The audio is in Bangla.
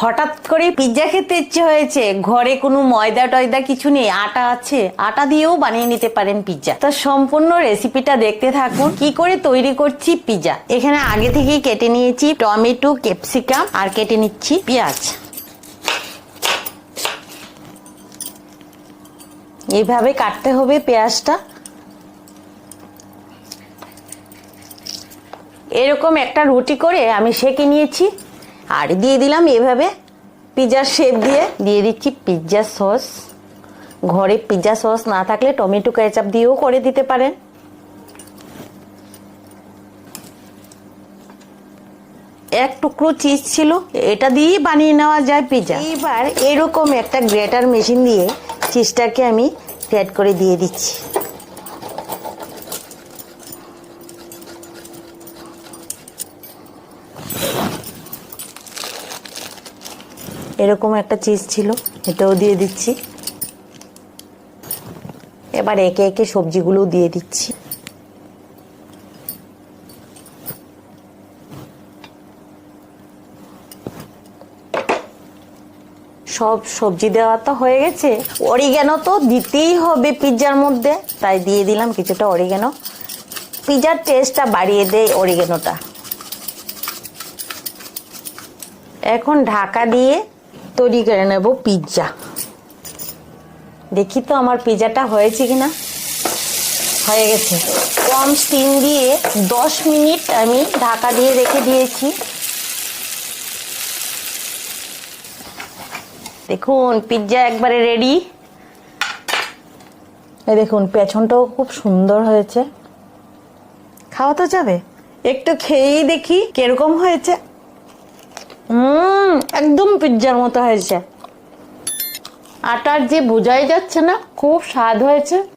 হঠাৎ করে পিৎজা খেতে ইচ্ছে হয়েছে, ঘরে কোনো ময়দা টয়দা কিছু নেই, আটা আছে, আটা দিয়েও বানিয়ে নিতে পারেন পিৎজা। তো সম্পূর্ণ রেসিপিটা দেখতে থাকুন কি করে তৈরি করছি পিৎজা। এখানে আগে থেকেই কেটে নিয়েছি টমেটো, ক্যাপসিকাম আর কেটে নিচ্ছি পেঁয়াজ। এইভাবে কাটতে হবে পেঁয়াজটা। এরকম একটা রুটি করে আমি সেঁকে নিয়েছি আর দিয়ে দিলাম এভাবে পিৎজার শেপ দিয়ে দিচ্ছি পিৎজা সস। ঘরে পিৎজা সস না থাকলে টমেটো কেচাপ দিয়েও করে দিতে পারেন। এক টুকরো চিজ ছিল, এটা দিয়েই বানিয়ে নেওয়া যায় পিৎজা। এইবার এরকম একটা গ্রেটার মেশিন দিয়ে চিজটাকে আমি গ্রেট করে দিয়ে দিচ্ছি। এরকম একটা চিজ ছিল, এটাও দিয়ে দিচ্ছি। এবার একে একে সবজিগুলো দিয়ে দিচ্ছি। সব সবজি দেওয়া তো হয়ে গেছে, অরিগ্যানো তো দিতেই হবে পিৎজার মধ্যে, তাই দিয়ে দিলাম কিছুটা অরিগ্যানো। পিৎজার টেস্টটা বাড়িয়ে দেয় অরিগ্যানোটা। এখন ঢাকা দিয়ে তৈরি করে নেব পিৎজা। দেখি তো আমার পিৎজাটা হয়েছে কিনা। হয়ে গেছে। কম স্টিম দিয়ে 10 মিনিট আমি ঢাকা দিয়ে রেখে দিয়েছি। দেখুন পিৎজা একবারে রেডি। এই দেখুন পেছনটাও খুব সুন্দর হয়েছে। খাওয়া তো যাবে, একটু খেয়েই দেখি কিরকম হয়েছে। একদম পিৎজার মতো হয়েছে। আটার যে বোঝাই যাচ্ছে না, খুব স্বাদ হয়েছে।